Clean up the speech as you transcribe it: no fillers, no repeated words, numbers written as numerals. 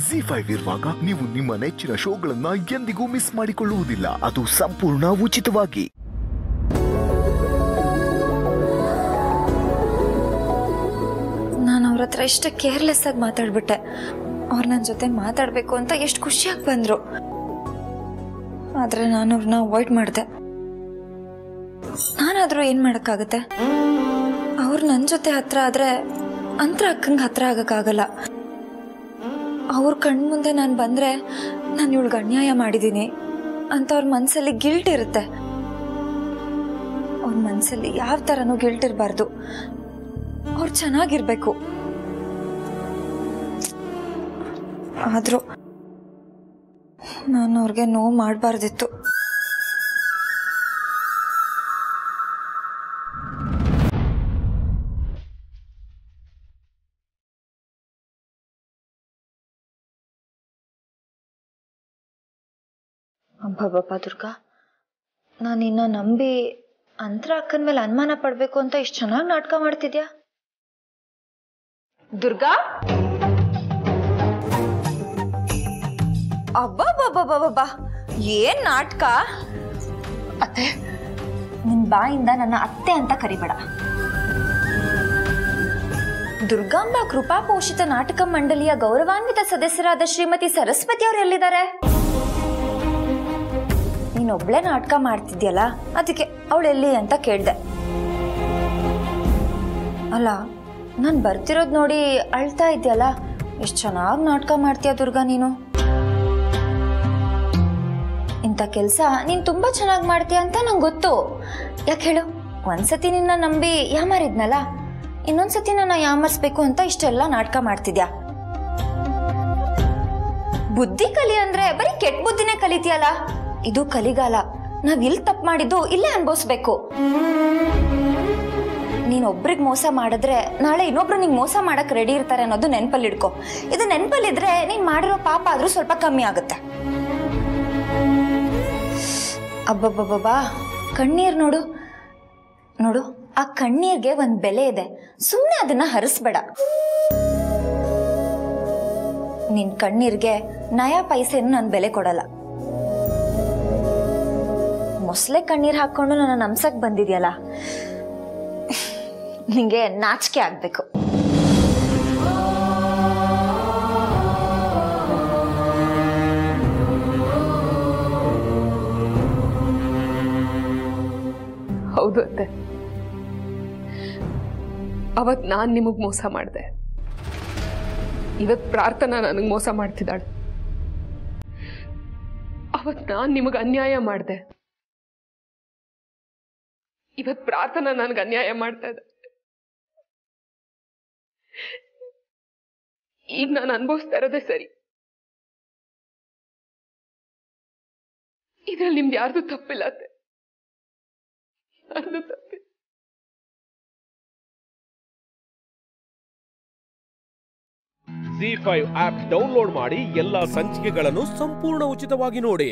ZEE5 ಇರುವಾಗ ನೀವು ನಿಮ್ಮ ನೆಚ್ಚಿನ ಶೋಗಳನ್ನ ಎಂದಿಗೂ ಮಿಸ್ ಮಾಡಿಕೊಳ್ಳುವುದಿಲ್ಲ. ಅದು ಸಂಪೂರ್ಣ ಉಚಿತವಾಗಿ. ನಾನು ಅವ್ರ ಹತ್ರ ಇಷ್ಟ ಕೇರ್ಲೆಸ್ ಆಗಿ ಮಾತಾಡ್ಬಿಟ್ಟೆ. ಅವ್ರು ನನ್ನ ಜೊತೆ ಮಾತಾಡಬೇಕು ಅಂತ ಎಷ್ಟು ಖುಷಿಯಾಗಿ ಬಂದ್ರು. ಆದ್ರೆ ನಾನು ಅವ್ರನ್ನ ಅವಾಯ್ಡ್ ಮಾಡಿದೆ. ನಾನಾದ್ರೂ ಏನ್ ಮಾಡಕ್ಕಾಗತ್ತೆ? ಅವ್ರು ನನ್ನ ಜೊತೆ ಹತ್ರ ಆದ್ರೆ ಅಂತರ ಅಕ್ಕಂಗೆ ಹತ್ರ ಆಗಕ್ಕಾಗಲ್ಲ. ಅವ್ರ ಕಣ್ಮುಂದೆ ನಾನು ಬಂದ್ರೆ ನಾನು ಇವಳಿಗೆ ಅನ್ಯಾಯ ಮಾಡಿದ್ದೀನಿ ಅಂತ ಅವ್ರ ಮನಸ್ಸಲ್ಲಿ ಗಿಲ್ಟ್ ಇರುತ್ತೆ. ಅವ್ರ ಮನಸ್ಸಲ್ಲಿ ಯಾವ ಥರನೂ ಗಿಲ್ಟ್ ಇರಬಾರ್ದು. ಅವ್ರು ಚೆನ್ನಾಗಿರ್ಬೇಕು. ಆದರೂ ನಾನು ಅವ್ರಿಗೆ ನೋವು ಮಾಡಬಾರ್ದಿತ್ತು. ಅಬ್ಬಬ್ಬ ದುರ್ಗಾ, ನಾನು ನಿನ್ನ ನಂಬಿ ಅಂತರ ಅಕ್ಕನ ಮೇಲೆ ಅನುಮಾನ ಪಡ್ಬೇಕು ಅಂತ ಇಷ್ಟು ಚೆನ್ನಾಗಿ ನಾಟಕ ಮಾಡ್ತಿದ್ಯಾ. ದುರ್ಗಾ, ಅಬ್ಬಬ್ಬಬ್ಬಬ್ಬ, ಏನ್ ನಾಟಕ! ಅತ್ತೆ, ನಿನ್ ಬಾಯಿಂದ ನನ್ನ ಅತ್ತೆ ಅಂತ ಕರಿಬೇಡ. ದುರ್ಗಾಂಬ ಕೃಪಾ ಪೋಷಿತ ನಾಟಕ ಮಂಡಳಿಯ ಗೌರವಾನ್ವಿತ ಸದಸ್ಯರಾದ ಶ್ರೀಮತಿ ಸರಸ್ವತಿ ಅವರು ಎಲ್ಲಿದ್ದಾರೆ? ನೀನೊಬ್ಳೆ ನಾಟಕ ಮಾಡ್ತಿದ್ಯಲ್ಲ, ಅದಕ್ಕೆ ಅವಳೆಲ್ಲಿ ಅಂತ ಕೇಳ್ದೆ. ಅಲ್ಲ, ನಾನು ಬರ್ತಿರೋದು ನೋಡಿ ಅಳ್ತಾ ಇದ್ಯಲ್ಲ, ಎಷ್ಟು ಚೆನ್ನಾಗಿ ನಾಟಕ ಮಾಡ್ತೀಯ ದುರ್ಗಾ ನೀನು. ಇಂಥ ಕೆಲಸ ನೀನು ತುಂಬಾ ಚೆನ್ನಾಗಿ ಮಾಡ್ತೀಯ ಅಂತ ನಂಗೆ ಗೊತ್ತು. ಯಾಕೆ ಹೇಳು? ಒಂದ್ಸತಿ ನಿನ್ನ ನಂಬಿ ಯಾಮಾರಿದ್ನಲ್ಲ, ಇನ್ನೊಂದ್ಸತಿ ನನ್ನ ಯಾಮರ್ಸ್ಬೇಕು ಅಂತ ಇಷ್ಟೆಲ್ಲ ನಾಟಕ ಮಾಡ್ತಿದ್ಯಾ. ಬುದ್ಧಿ ಕಲಿ ಅಂದ್ರೆ ಬರೀ ಕೆಟ್ಟ ಬುದ್ಧಿನೇ ಕಲಿತೀಯಲ್ಲ. ಇದು ಕಲಿಗಾಲ. ನಾವ್ ಇಲ್ಲಿ ತಪ್ಪು ಮಾಡಿದ್ದು ಇಲ್ಲೇ ಅನ್ಭವಿಸ್ಬೇಕು. ನೀನೊಬ್ರಿಗೆ ಮೋಸ ಮಾಡಿದ್ರೆ ನಾಳೆ ಇನ್ನೊಬ್ರು ನಿಂಗೆ ಮೋಸ ಮಾಡಕ್ ರೆಡಿ ಇರ್ತಾರೆ ಅನ್ನೋದು ನೆನಪಲ್ಲಿಡ್ಕೊ. ಇದು ನೆನಪಲ್ಲಿದ್ರೆ ನೀನ್ ಮಾಡಿರೋ ಪಾಪ ಆದ್ರೂ ಸ್ವಲ್ಪ ಕಮ್ಮಿ ಆಗುತ್ತೆ. ಅಬ್ಬಬ್ಬಬ್ಬಾ, ಕಣ್ಣೀರ್ ನೋಡು ನೋಡು, ಆ ಕಣ್ಣೀರ್ಗೆ ಒಂದ್ ಬೆಲೆ ಇದೆ. ಸುಮ್ಮನೆ ಅದನ್ನ ಹರಿಸ್ಬೇಡ. ನಿನ್ ಕಣ್ಣೀರ್ಗೆ ನಯಾ ಪೈಸೆಯನ್ನು ನಾನು ಬೆಲೆ ಕೊಡಲ್ಲ. ಮೊಸಳೆ ಕಣ್ಣೀರ್ ಹಾಕೊಂಡು ನನ್ನ ನಮ್ಸಕ್ ಬಂದಿದ್ಯಲ್ಲ, ನಿಂಗೆ ನಾಚಿಕೆ ಆಗ್ಬೇಕು. ಹೌದು ಅತ್ತೆ, ಅವತ್ ನಾನ್ ನಿಮಗ್ ಮೋಸ ಮಾಡಿದೆ. ಇವತ್ ಪ್ರಾರ್ಥನಾ ನನಗ್ ಮೋಸ ಮಾಡ್ತಿದ್ದಾಳೆ. ಅವತ್ ನಾನ್ ನಿಮಗ್ ಅನ್ಯಾಯ ಮಾಡಿದೆ. ಇವತ್ ಪ್ರಾರ್ಥನಾ ನನಗೆ ಅನ್ಯಾಯ ಮಾಡ್ತಾ ಇದೆ. ಈಗ ನಾನು ಅನುಭವಿಸ್ತಾ ಇರೋದೇ ಸರಿ. ಇದ್ರಲ್ಲಿ ನಿಮ್ದು ಯಾರ್ದು ತಪ್ಪಿಲ್ಲ ಅತ್ತೆ, ಯಾರ್ದು ತಪ್ಪಿಲ್ಲ. ZEE5 ಆಪ್ ಡೌನ್ಲೋಡ್ ಮಾಡಿ ಎಲ್ಲಾ ಸಂಚಿಕೆಗಳನ್ನು ಸಂಪೂರ್ಣ ಉಚಿತವಾಗಿ ನೋಡಿ.